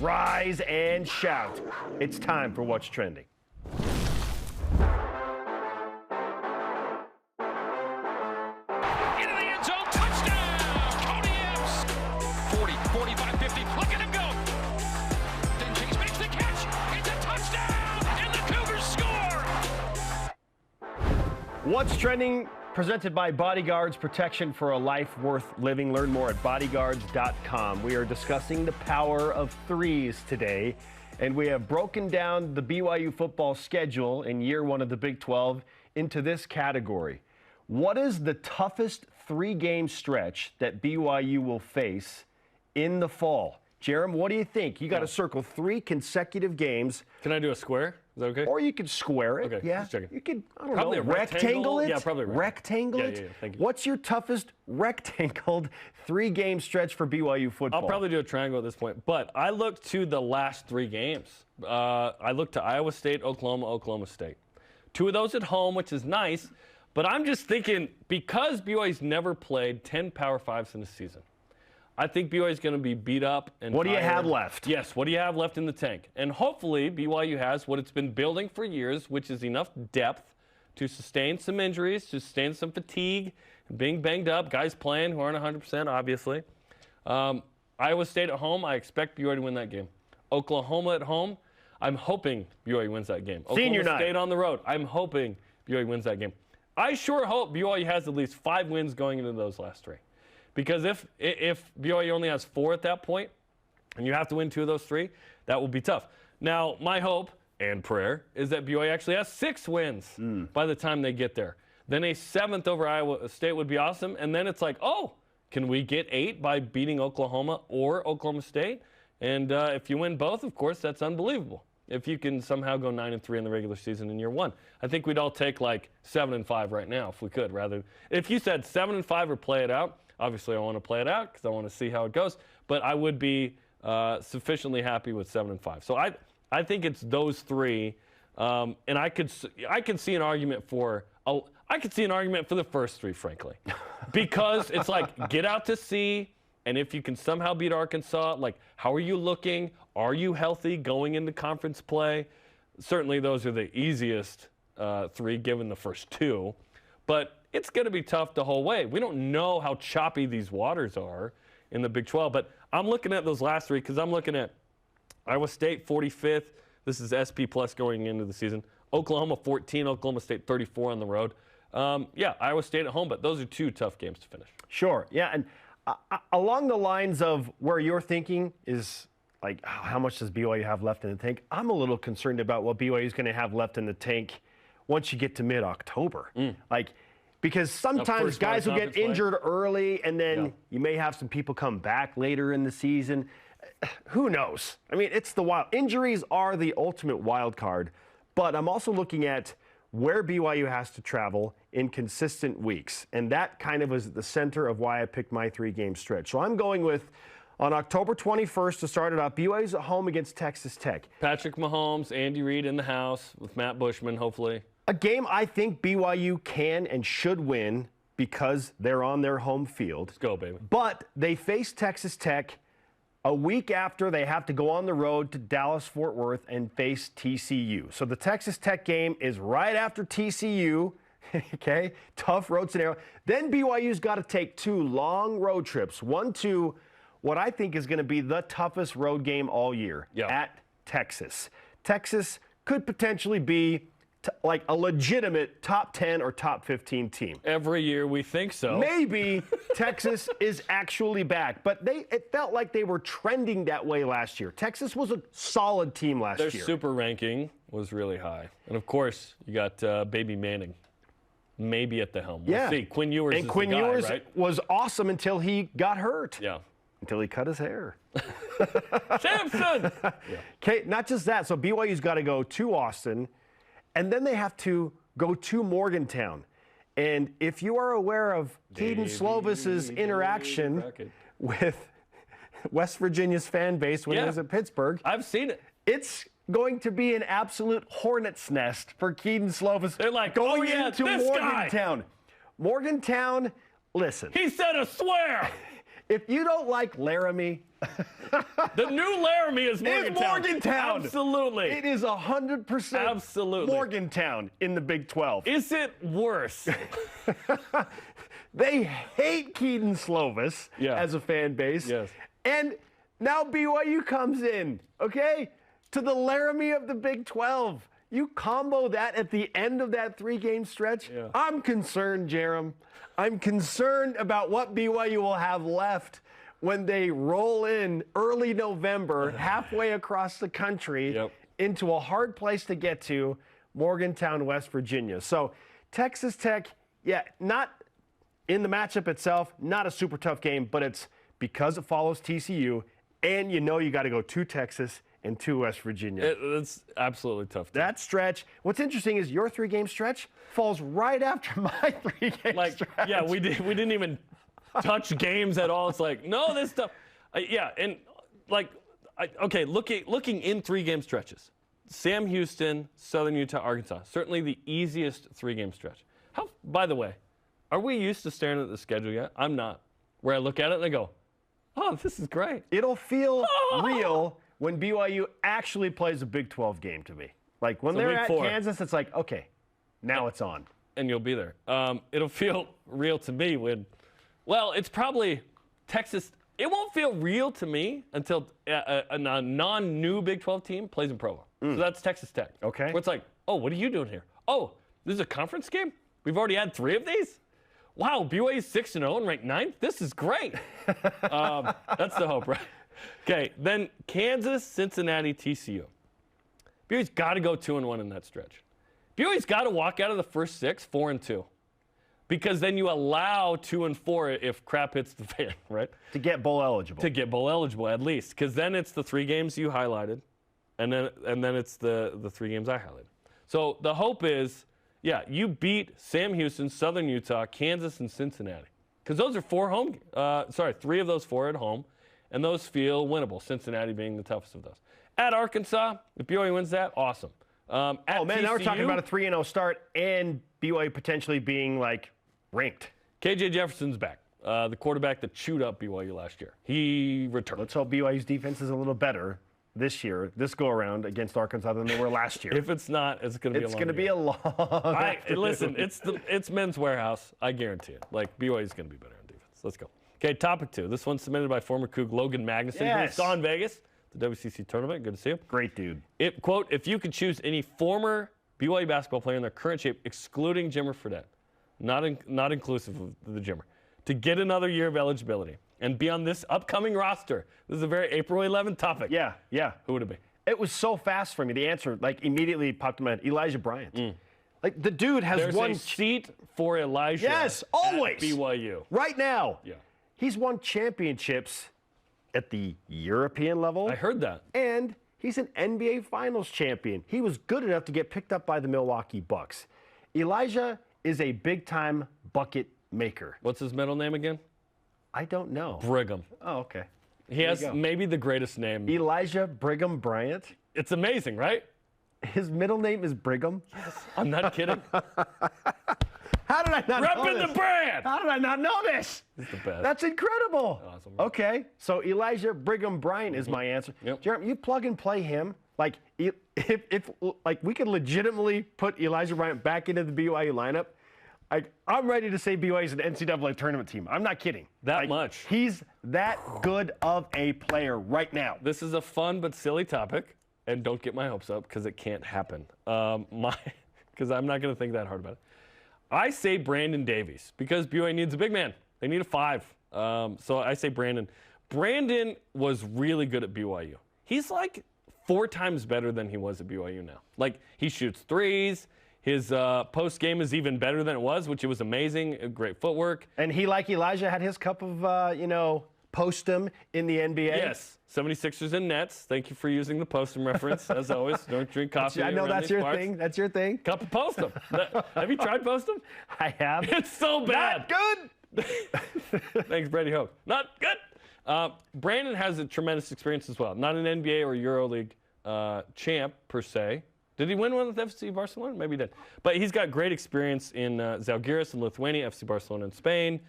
rise and shout. It's time for What's Trending. Into the end zone, touchdown! Cody Epps! 40, 45, 50, look at him go! Then Chase makes the catch, it's a touchdown! And the Cougars score! What's Trending, presented by Bodyguards, protection for a life worth living. Learn more at bodyguards.com. We are discussing the power of threes today, and we have broken down the BYU football schedule in year one of the Big 12 into this category. What is the toughest three-game stretch that BYU will face in the fall? Jarom, what do you think? You got to circle 3 consecutive games. Can I do a square? Is that okay? Or you could square it. Okay, yeah. just checking. You could, I don't Probably know, a rectangle? it? Yeah, probably a rectangle it? Yeah, thank you. What's your toughest rectangled 3-game stretch for BYU football? I'll probably do a triangle at this point, but I look to the last 3 games. I look to Iowa State, Oklahoma State. 2 of those at home, which is nice, but I'm just thinking because BYU's never played 10 Power 5s in a season, I think BYU is going to be beat up and What do you tired. have left? Yes, what do you have left in the tank? And hopefully BYU has what it's been building for years, which is enough depth to sustain some injuries, to sustain some fatigue, being banged up, guys playing who aren't 100%, obviously. Iowa State at home, I expect BYU to win that game. Oklahoma at home, I'm hoping BYU wins that game. Senior Oklahoma night. State on the road, I'm hoping BYU wins that game. I sure hope BYU has at least 5 wins going into those last 3. Because if BYU only has 4 at that point, and you have to win 2 of those 3, that will be tough. Now, my hope and prayer is that BYU actually has 6 wins by the time they get there. Then a 7th over Iowa State would be awesome. And then it's like, oh, can we get 8 by beating Oklahoma or Oklahoma State? And if you win both, of course, that's unbelievable. If you can somehow go 9-3 in the regular season in year 1. I think we'd all take like 7-5 right now if we could. Rather, if you said 7-5 or play it out, obviously, I want to play it out because I want to see how it goes. But I would be sufficiently happy with 7-5. So I think it's those 3, and I could see an argument for the first 3, frankly, because it's like get out to sea, and if you can somehow beat Arkansas, like how are you looking? Are you healthy going into conference play? Certainly, those are the easiest 3, given the first 2, but it's going to be tough the whole way. We don't know how choppy these waters are in the Big 12, but I'm looking at those last 3 because I'm looking at Iowa State 45th. This is SP plus going into the season. Oklahoma 14, Oklahoma State 34 on the road. Iowa State at home, but those are 2 tough games to finish. Sure, yeah, and along the lines of where you're thinking is like how much does BYU have left in the tank? I'm a little concerned about what BYU is going to have left in the tank once you get to mid-October. Because sometimes guys will get injured early, and then you may have some people come back later in the season. Who knows? I mean, it's the wild. Injuries are the ultimate wild card, but I'm also looking at where BYU has to travel in consistent weeks, and that kind of is at the center of why I picked my 3-game stretch. So I'm going with, on October 21st to start it off, BYU's at home against Texas Tech. Patrick Mahomes, Andy Reid in the house with Matt Bushman, hopefully. A game I think BYU can and should win because they're on their home field. Let's go, baby. But they face Texas Tech a week after they have to go on the road to Dallas-Fort Worth and face TCU. So the Texas Tech game is right after TCU, okay? Tough road scenario. Then BYU's got to take 2 long road trips. 1 to what I think is going to be the toughest road game all year at Texas. Texas could potentially be like a legitimate top 10 or top 15 team. Every year we think so. Maybe Texas is actually back, but it felt like they were trending that way last year. Texas was a solid team last year. Their super ranking was really high. And, of course, you got Baby Manning maybe at the helm. We'll see. Quinn Ewers is the guy, Ewers right? was awesome until he got hurt. Yeah. Until he cut his hair. Samson! Okay, not just that. So BYU's got to go to Austin, and then they have to go to Morgantown. And if you are aware of Keaton Slovis's interaction with West Virginia's fan base when he was at Pittsburgh. I've seen it. It's going to be an absolute hornet's nest for Keaton Slovis. They're like, going oh, yeah, into this Morgantown. Guy. Morgantown, listen. He said a swear. If you don't like Laramie, The new Laramie is Morgantown. It's Morgantown. Absolutely. It is 100% Absolutely. Morgantown in the Big 12. Is it worse? They hate Keaton Slovis as a fan base. Yes. And now BYU comes in, okay, to the Laramie of the Big 12. You combo that at the end of that 3-game stretch. Yeah. I'm concerned, Jarom. I'm concerned about what BYU will have left when they roll in early November, halfway across the country, into a hard place to get to, Morgantown, West Virginia. So Texas Tech, not in the matchup itself, not a super tough game, but it's because it follows TCU, and you know you got to go to Texas and to West Virginia. It's absolutely tough. That stretch, what's interesting is your 3-game stretch falls right after my 3-game stretch. Yeah, we didn't even touch games at all. It's like, no, this stuff. Looking in 3-game stretches. Sam Houston, Southern Utah, Arkansas. Certainly the easiest 3-game stretch. By the way, are we used to staring at the schedule yet? I'm not. Where I look at it and I go, oh, this is great. It'll feel real when BYU actually plays a Big 12 game to me. Like when they're at Kansas, it's like, okay, now it's on. And you'll be there. It'll feel real to me when, it's probably Texas. It won't feel real to me until a non-new Big 12 team plays in Provo. So that's Texas Tech. Okay. Where it's like, oh, what are you doing here? Oh, this is a conference game? We've already had 3 of these? Wow, BYU's 6-0 and ranked 9th? This is great. That's the hope, right? Okay, then Kansas, Cincinnati, TCU. BYU's got to go 2-1 in that stretch. BYU's got to walk out of the first 6 4-2, because then you allow 2 and 4 if crap hits the fan, right? To get bowl eligible. To get bowl eligible at least, because then it's the 3 games you highlighted, and then it's the 3 games I highlighted. So the hope is, you beat Sam Houston, Southern Utah, Kansas, and Cincinnati, because those are 3 of those 4 at home. And those feel winnable, Cincinnati being the toughest of those. At Arkansas, if BYU wins that, awesome. Now we're talking about a 3-0 start and BYU potentially being, ranked. KJ Jefferson's back, the quarterback that chewed up BYU last year. He returned. Let's hope BYU's defense is a little better this year, this go-around against Arkansas than they were last year. If it's not, it's going to be a long It's going to be a long Listen, it's Men's Warehouse. I guarantee it. BYU's going to be better on defense. Let's go. Okay, topic 2. This one's submitted by former Coug Logan Magnuson, who saw in Vegas, the WCC tournament. Good to see you. Great dude. Quote, if you could choose any former BYU basketball player in their current shape, excluding Jimmer Fredette, not inclusive of the Jimmer, to get another year of eligibility and be on this upcoming roster. This is a very April 11th topic. Yeah. Who would it be? It was so fast for me. The answer, immediately popped in my head. Elijah Bryant. The dude has There's won. a seat for Elijah. Yes, always. At BYU. Right now. Yeah. He's won championships at the European level. I heard that. And he's an NBA Finals champion. He was good enough to get picked up by the Milwaukee Bucks. Elijah is a big-time bucket maker. What's his middle name again? I don't know. Brigham. Oh, okay. He has maybe the greatest name. Elijah Brigham Bryant. It's amazing, right? His middle name is Brigham? Yes. I'm not kidding. How did I not know this? Repping the brand! How did I not know this? It's the best. That's incredible. Awesome. Okay, so Elijah Brigham Bryant is my answer. Yep. Jeremy, you plug and play him. If we could legitimately put Elijah Bryant back into the BYU lineup, I'm ready to say BYU is an NCAA tournament team. I'm not kidding. That much. He's that good of a player right now. This is a fun but silly topic, and don't get my hopes up because it can't happen. Because I'm not going to think that hard about it. I say Brandon Davies because BYU needs a big man. They need a 5. So I say Brandon. Brandon was really good at BYU. He's 4 times better than he was at BYU now. He shoots threes. His post game is even better than it was, which it was amazing. Great footwork. And he, like Elijah, had his cup of, post-em in the NBA. Yes. 76ers in nets. Thank you for using the post-em reference, as always. Don't drink coffee. I know that's your thing. That's your thing. Cup of post-em. Have you tried post-em? I have. It's so bad. Not good. Thanks, Brady Hoke. Not good. Brandon has a tremendous experience as well. Not an NBA or EuroLeague champ, per se. Did he win one with FC Barcelona? Maybe he did. But he's got great experience in Zalgiris in Lithuania, FC Barcelona in Spain,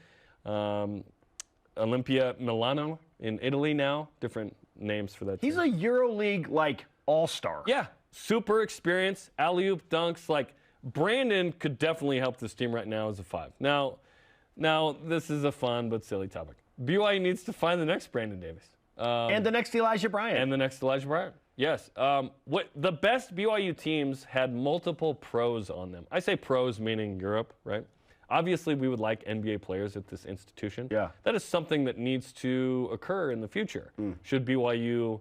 Olympia Milano in Italy now. Different names for that team. He's a EuroLeague like all-star. Yeah, super experienced, alley-oop dunks. Like, Brandon could definitely help this team right now as a 5. Now this is a fun but silly topic. BYU needs to find the next Brandon Davis. And the next Elijah Bryant. And the next Elijah Bryant. Yes. What the best BYU teams had multiple pros on them. I say pros meaning Europe, right? Obviously, we would like NBA players at this institution. Yeah. That is something that needs to occur in the future. Should BYU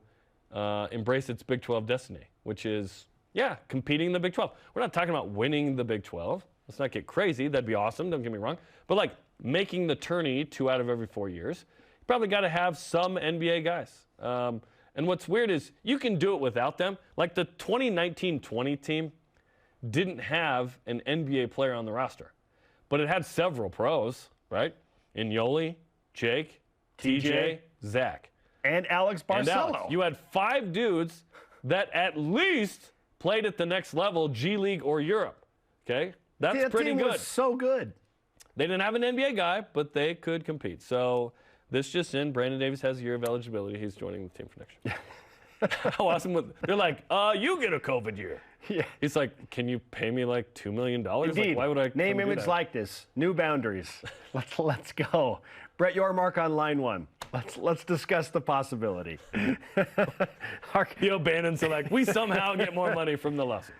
embrace its Big 12 destiny, which is, competing in the Big 12. We're not talking about winning the Big 12. Let's not get crazy. That'd be awesome. Don't get me wrong. But, like, making the tourney 2 out of every 4 years, you probably got to have some NBA guys. And what's weird is you can do it without them. Like, the 2019-20 team didn't have an NBA player on the roster. But it had several pros, right? Inyoli, Jake, TJ, Zach. And Alex Barcelo. And Alex. You had 5 dudes that at least played at the next level, G League or Europe. Okay? That's that pretty team good. Was so good. They didn't have an NBA guy, but they could compete. So this just in, Brandon Davis has a year of eligibility. He's joining the team for next year. How awesome would they're like, you get a COVID year. Yeah. He's like, can you pay me like $2 million? Indeed. Like, why would I name, come do image, that? likeness, new boundaries. Let's go. Brett Yormark on line 1. Let's discuss the possibility. The O'Bannons are like, we somehow get more money from the lawsuit.